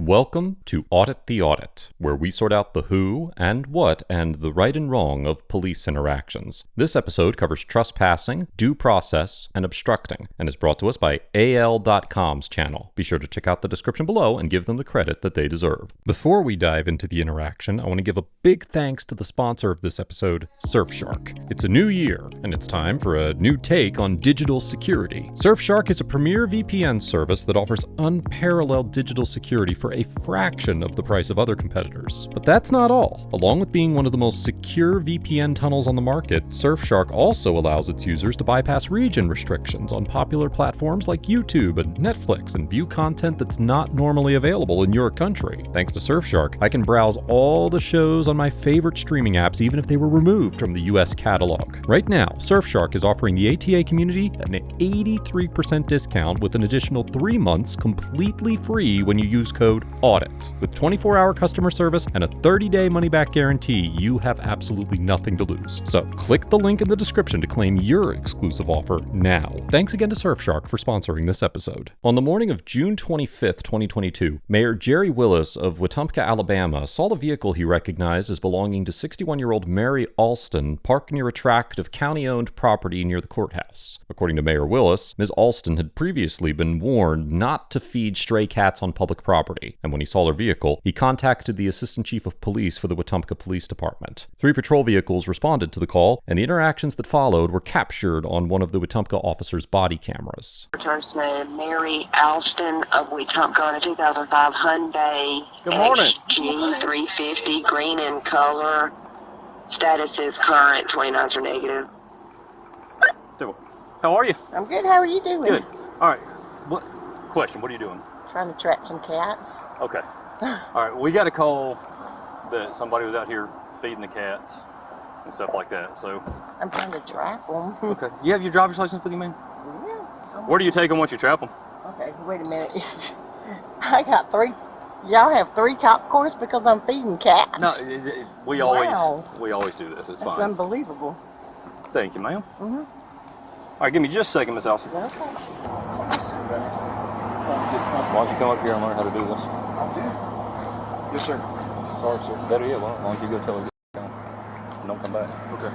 Welcome to Audit the Audit, where we sort out the who and what and the right and wrong of police interactions. This episode covers trespassing, due process, and obstructing, and is brought to us by AL.com's channel. Be sure to check out the description below and give them the credit that they deserve. Before we dive into the interaction, I want to give a big thanks to the sponsor of this episode, Surfshark. It's a new year, and it's time for a new take on digital security. Surfshark is a premier VPN service that offers unparalleled digital security for a fraction of the price of other competitors. But that's not all. Along with being one of the most secure VPN tunnels on the market, Surfshark also allows its users to bypass region restrictions on popular platforms like YouTube and Netflix and view content that's not normally available in your country. Thanks to Surfshark, I can browse all the shows on my favorite streaming apps even if they were removed from the US catalog. Right now, Surfshark is offering the ATA community an 83% discount with an additional 3 months completely free when you use code AUDIT. With 24-hour customer service and a 30-day money-back guarantee, you have absolutely nothing to lose. So click the link in the description to claim your exclusive offer now. Thanks again to Surfshark for sponsoring this episode. On the morning of June 25th, 2022, Mayor Jerry Willis of Wetumpka, Alabama, saw the vehicle he recognized as belonging to 61-year-old Mary Alston parked near a tract of county-owned property near the courthouse. According to Mayor Willis, Ms. Alston had previously been warned not to feed stray cats on public property, and when he saw her vehicle, he contacted the Assistant Chief of Police for the Wetumpka Police Department. 3 patrol vehicles responded to the call, and the interactions that followed were captured on one of the Wetumpka officers' body cameras. Returns to Mary Alston of Wetumpka on a 2005 Hyundai. Good morning. G350, green in color. Status is current, 29s are negative. How are you? I'm good. How are you doing? Good. All right. What are you doing? Trying to trap some cats. Okay. All right. We got a call that somebody was out here feeding the cats and stuff like that. So I'm trying to trap them. okay. You have your driver's license with you, man? Yeah. Where do you take them once you trap them? Okay. Wait a minute. I got 3. Y'all have 3 cop cars because I'm feeding cats. No, we always do this. It's That's fine. unbelievable. Thank you, ma'am. All right. Give me just a second, Miss Alston. Okay. Why don't you come up here and learn how to do this? Yes, sir. Sorry, sir. Better yet, why don't you go tell her and don't come back? Okay.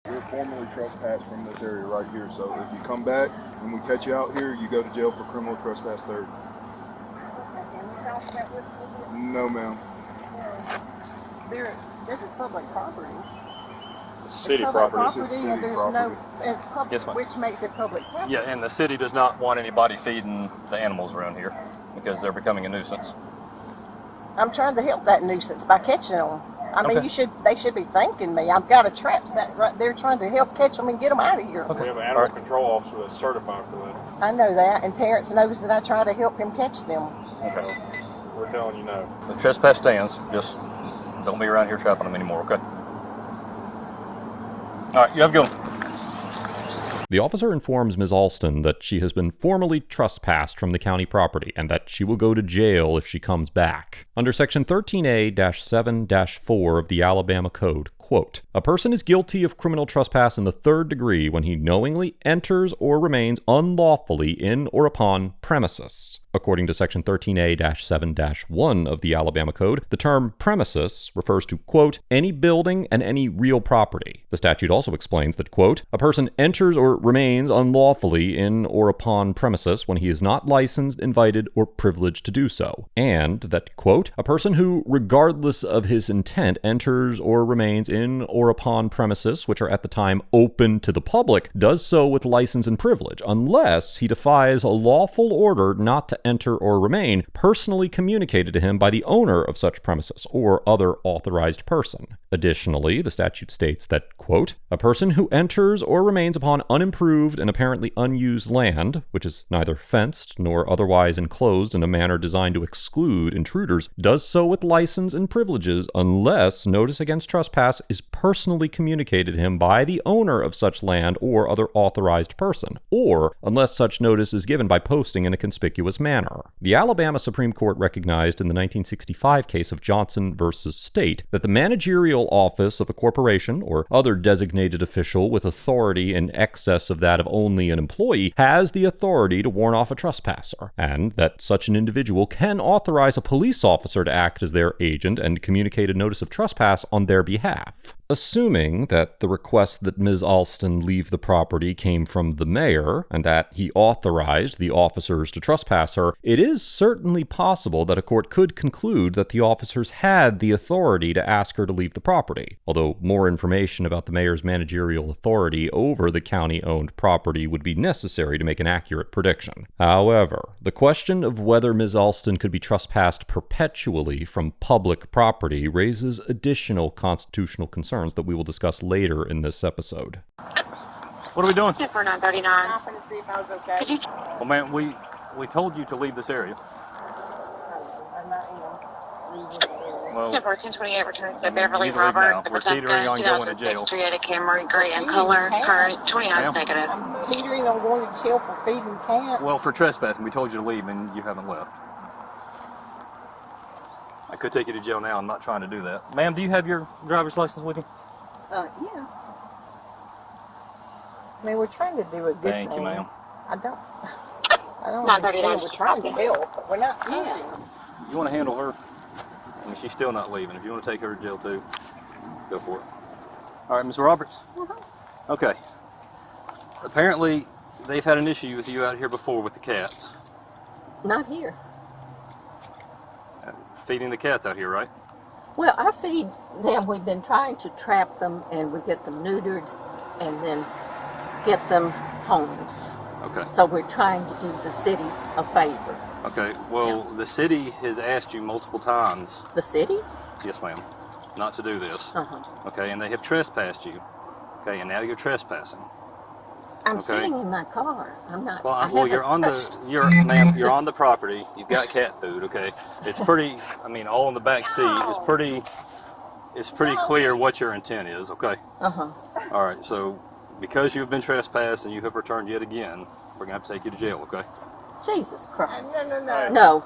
You're formally trespassed from this area right here, so if you come back and we catch you out here, you go to jail for criminal trespass third. No, ma'am. This is public property. City property. This is city And there's property. no public, Yes, ma'am. which makes it public property. Yeah, and the city does not want anybody feeding the animals around here because they're becoming a nuisance. I'm trying to help that nuisance by catching them. I mean, Okay. they should be thanking me. I've got a trap set right there trying to help catch them and get them out of here. Okay. We have an animal control officer that's certified for that. I know that, and Terrence knows that I try to help him catch them. Okay. We're telling you no. The trespass stands. Just don't be around here trapping them anymore, okay? All right, you have a good one. The officer informs Ms. Alston that she has been formally trespassed from the county property and that she will go to jail if she comes back. Under Section 13A-7-4 of the Alabama Code, quote, a person is guilty of criminal trespass in the 3rd degree when he knowingly enters or remains unlawfully in or upon premises. According to Section 13A-7-1 of the Alabama Code, the term premises refers to, quote, any building and any real property. The statute also explains that, quote, a person enters or remains unlawfully in or upon premises when he is not licensed, invited, or privileged to do so, and that, quote, a person who, regardless of his intent, enters or remains in or upon premises which are at the time open to the public, does so with license and privilege, unless he defies a lawful order not to enter or remain personally communicated to him by the owner of such premises or other authorized person. Additionally, the statute states that, quote, a person who enters or remains upon unimproved and apparently unused land, which is neither fenced nor otherwise enclosed in a manner designed to exclude intruders, does so with license and privileges unless notice against trespass is personally communicated to him by the owner of such land or other authorized person, or unless such notice is given by posting in a conspicuous manner. manner. The Alabama Supreme Court recognized in the 1965 case of Johnson versus State that the managerial office of a corporation or other designated official with authority in excess of that of only an employee has the authority to warn off a trespasser, and that such an individual can authorize a police officer to act as their agent and communicate a notice of trespass on their behalf. Assuming that the request that Ms. Alston leave the property came from the mayor, and that he authorized the officers to trespass her, it is certainly possible that a court could conclude that the officers had the authority to ask her to leave the property, although more information about the mayor's managerial authority over the county-owned property would be necessary to make an accurate prediction. However, the question of whether Ms. Alston could be trespassed perpetually from public property raises additional constitutional concerns that we will discuss later in this episode. What are we doing? For 939. Stopping to see if I was okay. Well, man, we told you to leave this area. I'm not leaving the area. Well, For 1028 returns to you Beverly need to leave now. Robert, the We're teetering on going to jail. 2006 Camry, gray in color, current 29 negative. I'm teetering on going to jail for feeding cats. Well, for trespassing, we told you to leave and you haven't left. I could take you to jail now. I'm not trying to do that. Ma'am, do you have your driver's license with you? Yeah. I mean, we're trying to do a good Thank you, thing. ma'am. I don't Not understand. 39. We're trying to help, but we're not hurting. You want to handle her? I mean, she's still not leaving. If you want to take her to jail too, go for it. All right, Ms. Roberts? Okay. Apparently, they've had an issue with you out here before with the cats. Not here. Feeding the cats out here, right? Well, I feed them. We've been trying to trap them, and we get them neutered and then get them homes. Okay. So we're trying to do the city a favor. Okay, well, the city has asked you multiple times, The city? yes ma'am, not to do this. Uh-huh. Okay, and they have trespassed you. Okay, and now you're trespassing. I'm Okay. sitting in my car. I'm not. Well, I well, haven't you're on touched- ma'am, you're on the property. You've got cat food. Okay, it's pretty. I mean, all in the back seat. It's pretty clear what your intent is. Okay. Uh-huh. All right. So, because you have been trespassed and you have returned yet again, we're gonna have to take you to jail. Okay. Jesus Christ. No. No.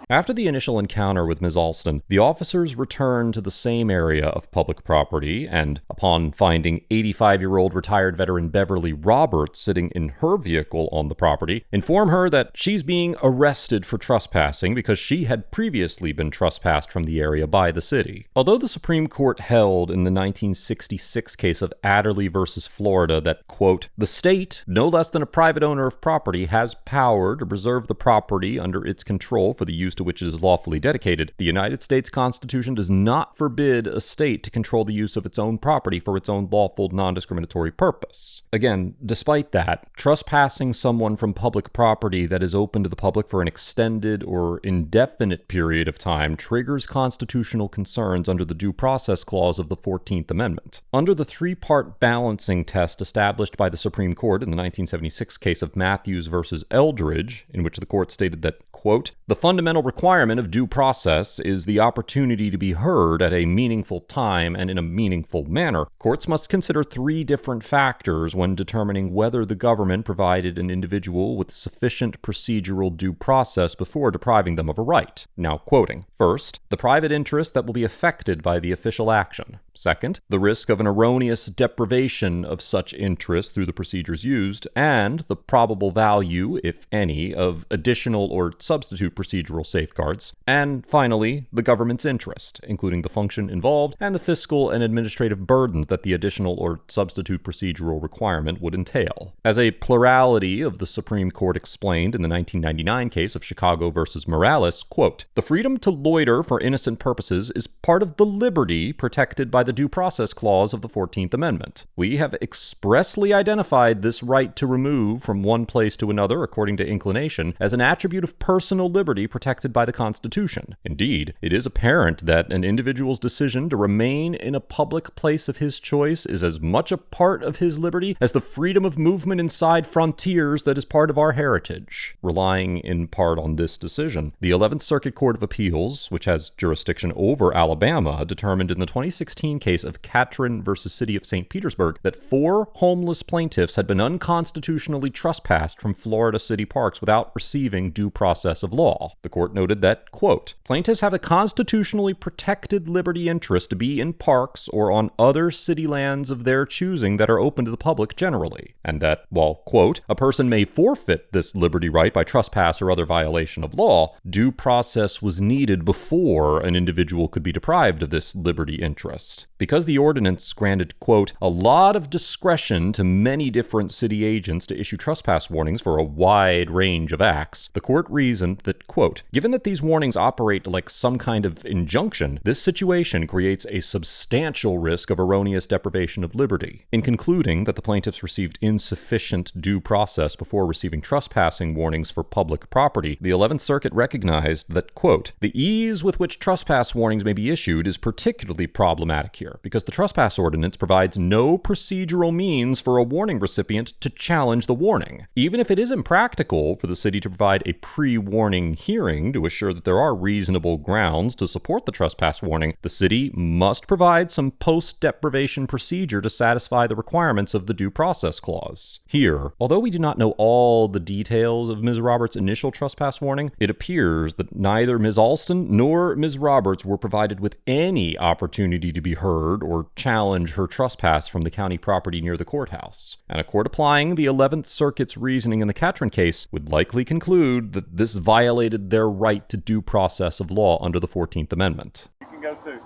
After the initial encounter with Ms. Alston, the officers returned to the same area of public property and, upon finding 85-year-old retired veteran Beverly Roberts sitting in her vehicle on the property, inform her that she's being arrested for trespassing because she had previously been trespassed from the area by the city. Although the Supreme Court held in the 1966 case of Adderley versus Florida that, quote, the state, no less than a private owner of property, has power to preserve the property under its control for the use to which it is lawfully dedicated, the United States Constitution does not forbid a state to control the use of its own property for its own lawful, non-discriminatory purpose. Again, despite that, trespassing someone from public property that is open to the public for an extended or indefinite period of time triggers constitutional concerns under the Due Process Clause of the 14th Amendment. Under the three-part balancing test established by the Supreme Court in the 1976 case of Matthews versus Eldridge, in which the court stated that, quote, the fundamental requirement of due process is the opportunity to be heard at a meaningful time and in a meaningful manner. Courts must consider three different factors when determining whether the government provided an individual with sufficient procedural due process before depriving them of a right. Now quoting. First, the private interest that will be affected by the official action. Second, the risk of an erroneous deprivation of such interest through the procedures used, and the probable value, if any, of additional or substitute procedural safeguards. And finally, the government's interest, including the function involved and the fiscal and administrative burdens that the additional or substitute procedural requirement would entail. As a plurality of the Supreme Court explained in the 1999 case of Chicago versus Morales, quote, the freedom to loiter for innocent purposes is part of the liberty protected by the Due Process Clause of the 14th Amendment. We have expressly identified this right to remove from one place to another according to inclination as an attribute of personal liberty protected protected by the Constitution. Indeed, it is apparent that an individual's decision to remain in a public place of his choice is as much a part of his liberty as the freedom of movement inside frontiers that is part of our heritage. Relying in part on this decision, the 11th Circuit Court of Appeals, which has jurisdiction over Alabama, determined in the 2016 case of Catron versus City of St. Petersburg that 4 homeless plaintiffs had been unconstitutionally trespassed from Florida city parks without receiving due process of law. The court noted that, quote, plaintiffs have a constitutionally protected liberty interest to be in parks or on other city lands of their choosing that are open to the public generally, and that, while, quote, a person may forfeit this liberty right by trespass or other violation of law, due process was needed before an individual could be deprived of this liberty interest. Because the ordinance granted, quote, a lot of discretion to many different city agents to issue trespass warnings for a wide range of acts, the court reasoned that, quote, given that these warnings operate like some kind of injunction, this situation creates a substantial risk of erroneous deprivation of liberty. In concluding that the plaintiffs received insufficient due process before receiving trespassing warnings for public property, the 11th Circuit recognized that, quote, the ease with which trespass warnings may be issued is particularly problematic here, because the trespass ordinance provides no procedural means for a warning recipient to challenge the warning. Even if it is impractical for the city to provide a pre-warning hearing to assure that there are reasonable grounds to support the trespass warning, the city must provide some post-deprivation procedure to satisfy the requirements of the due process clause. Here, although we do not know all the details of Ms. Roberts' initial trespass warning, it appears that neither Ms. Alston nor Ms. Roberts were provided with any opportunity to be heard or challenge her trespass from the county property near the courthouse. And a court applying the 11th Circuit's reasoning in the Catron case would likely conclude that this violated their right to due process of law under the 14th Amendment. You can go too.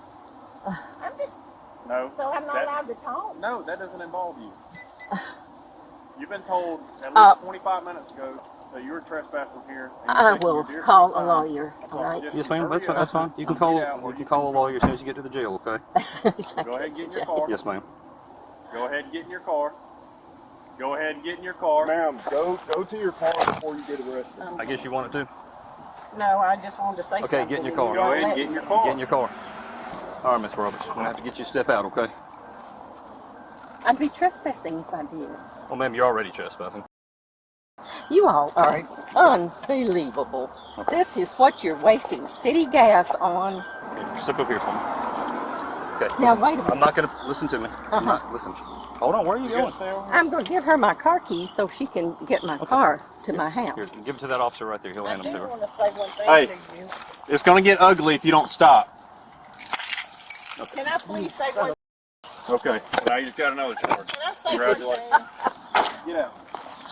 I'm just, No. so I'm not allowed to talk? No, that doesn't involve you. You've been told at least 25 minutes ago that you were trespassing here. I will call a lawyer, all right? Yes, ma'am, that's fine. You can call a lawyer as soon as you get to the jail, okay? As soon as I Go ahead get and get to in your jail. car. Yes, ma'am. Go ahead and get in your car. Go ahead and get in your car. Ma'am, go to your car before you get arrested. I guess you wanted to? No, I just wanted to say something. Okay, get in your car. Go ahead and get in your car. Get in your car. All right, Miss Roberts. I'm going to have to get you to step out, okay? I'd be trespassing if I did. Well, ma'am, you're already trespassing. You all are unbelievable. This is what you're wasting city gas on. Step up here for me. Okay. Now, listen. wait a minute. I'm not going to listen to me. I'm not. Listen. Hold on. Where are you going? I'm going to give her my car keys so she can get my car to my Here, house. give it to that officer right there. He'll I hand do them to her. want to say one thing Hey. to you. It's going to get ugly if you don't stop. Can I please say one? Okay. Now you just got another charge. Can I say Congratulations. one thing? Get out.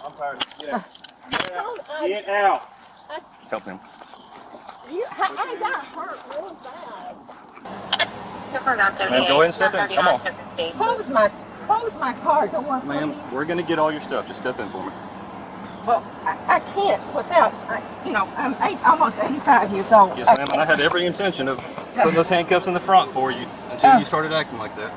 I'm tired. Get out. Get out. I- Get out. Help him. I got hurt real bad. Ma'am, go ahead and step in. Come on. Close my car door, Ma'am, please. we're going to get all your stuff. Just step in for me. Well, I can't without, I'm almost 85 years old. Yes, ma'am. And I had every intention of putting those handcuffs in the front for you until you started acting like that.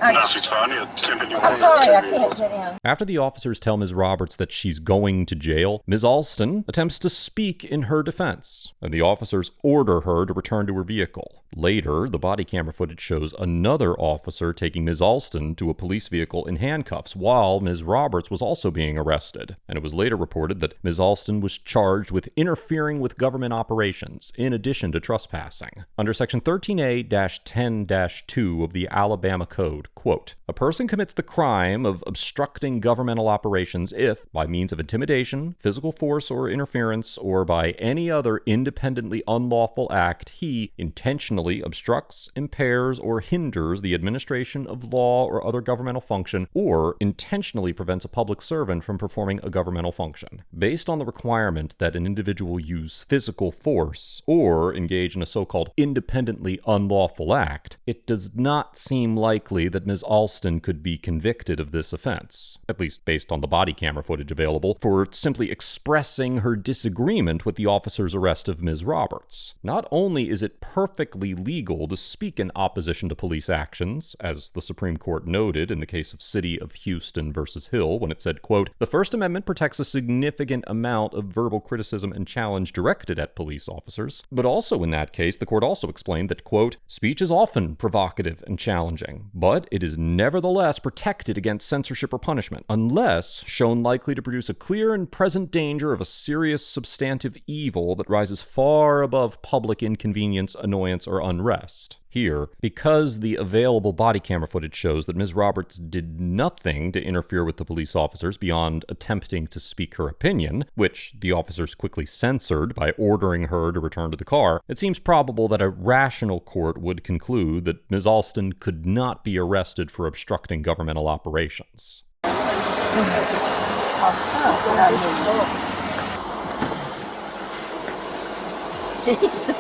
I'm sorry I can't get in. After the officers tell Ms. Roberts that she's going to jail, Ms. Alston attempts to speak in her defense, and the officers order her to return to her vehicle. Later, the body camera footage shows another officer taking Ms. Alston to a police vehicle in handcuffs while Ms. Roberts was also being arrested, and it was later reported that Ms. Alston was charged with interfering with government operations, in addition to trespassing. Under Section 13A-10-2 of the Alabama Code, quote, a person commits the crime of obstructing governmental operations if, by means of intimidation, physical force or interference, or by any other independently unlawful act, he intentionally obstructs, impairs, or hinders the administration of law or other governmental function, or intentionally prevents a public servant from performing a governmental function. Based on the requirement that an individual use physical force or engage in a so-called independently unlawful act, it does not seem likely that that Ms. Alston could be convicted of this offense, at least based on the body camera footage available, for simply expressing her disagreement with the officer's arrest of Ms. Roberts. Not only is it perfectly legal to speak in opposition to police actions, as the Supreme Court noted in the case of City of Houston versus Hill when it said, quote, "The First Amendment protects a significant amount of verbal criticism and challenge directed at police officers," but also in that case, the court also explained that, quote, "Speech is often provocative and challenging, but it is nevertheless protected against censorship or punishment, unless shown likely to produce a clear and present danger of a serious substantive evil that rises far above public inconvenience, annoyance, or unrest." Here, because the available body camera footage shows that Ms. Roberts did nothing to interfere with the police officers beyond attempting to speak her opinion, which the officers quickly censored by ordering her to return to the car, it seems probable that a rational court would conclude that Ms. Alston could not be arrested for obstructing governmental operations. Jeez.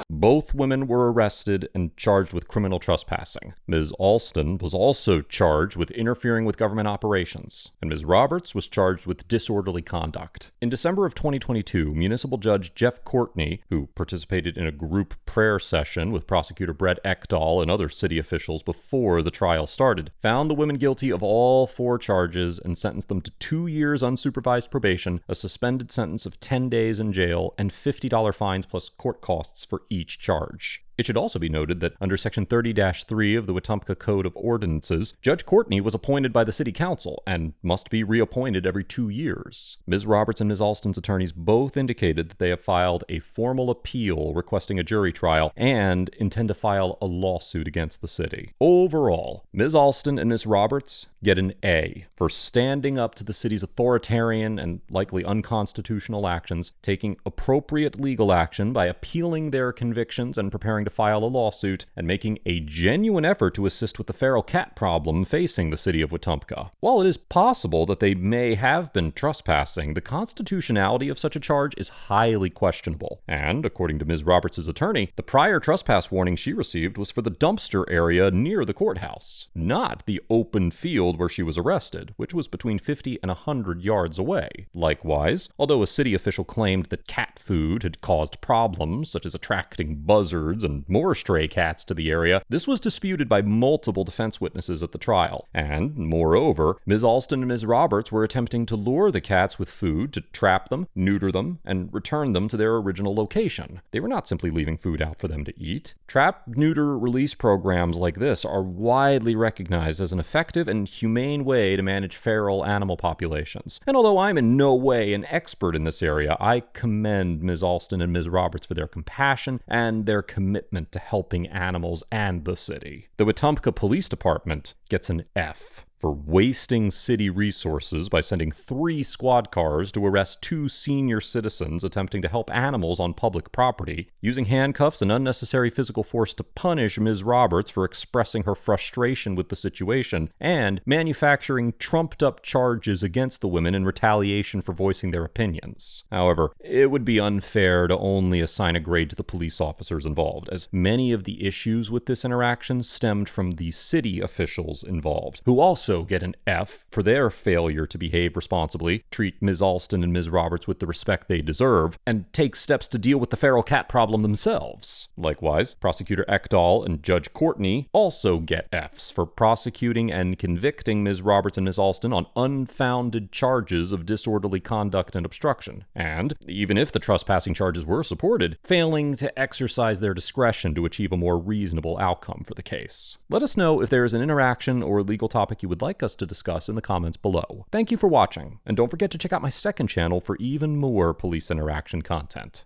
Both women were arrested and charged with criminal trespassing. Ms. Alston was also charged with interfering with government operations, and Ms. Roberts was charged with disorderly conduct. In December of 2022, Municipal Judge Jeff Courtney, who participated in a group prayer session with Prosecutor Brett Ekdahl and other city officials before the trial started, found the women guilty of all 4 charges and sentenced them to 2 years unsupervised probation, a suspended sentence of 10 days in jail, and $50 fines plus court costs for each charge. It should also be noted that under Section 30-3 of the Wetumpka Code of Ordinances, Judge Courtney was appointed by the City Council and must be reappointed every 2 years. Ms. Roberts and Ms. Alston's attorneys both indicated that they have filed a formal appeal requesting a jury trial and intend to file a lawsuit against the city. Overall, Ms. Alston and Ms. Roberts get an A for standing up to the city's authoritarian and likely unconstitutional actions, taking appropriate legal action by appealing their convictions and preparing to file a lawsuit, and making a genuine effort to assist with the feral cat problem facing the city of Wetumpka. While it is possible that they may have been trespassing, the constitutionality of such a charge is highly questionable. And, according to Ms. Roberts' attorney, the prior trespass warning she received was for the dumpster area near the courthouse, not the open field where she was arrested, which was between 50 and 100 yards away. Likewise, although a city official claimed that cat food had caused problems, such as attracting buzzards and more stray cats to the area, this was disputed by multiple defense witnesses at the trial. And, moreover, Ms. Alston and Ms. Roberts were attempting to lure the cats with food to trap them, neuter them, and return them to their original location. They were not simply leaving food out for them to eat. Trap, neuter, release programs like this are widely recognized as an effective and humane way to manage feral animal populations. And although I'm in no way an expert in this area, I commend Ms. Alston and Ms. Roberts for their compassion and their commitment to helping animals and the city. The Wetumpka Police Department gets an F for wasting city resources by sending 3 squad cars to arrest 2 senior citizens attempting to help animals on public property, using handcuffs and unnecessary physical force to punish Ms. Roberts for expressing her frustration with the situation, and manufacturing trumped-up charges against the women in retaliation for voicing their opinions. However, it would be unfair to only assign a grade to the police officers involved, as many of the issues with this interaction stemmed from the city officials involved, who also get an F for their failure to behave responsibly, treat Ms. Alston and Ms. Roberts with the respect they deserve, and take steps to deal with the feral cat problem themselves. Likewise, Prosecutor Ekdahl and Judge Courtney also get Fs for prosecuting and convicting Ms. Roberts and Ms. Alston on unfounded charges of disorderly conduct and obstruction, and, even if the trespassing charges were supported, failing to exercise their discretion to achieve a more reasonable outcome for the case. Let us know if there is an interaction or legal topic you would like us to discuss in the comments below. Thank you for watching, and don't forget to check out my second channel for even more police interaction content.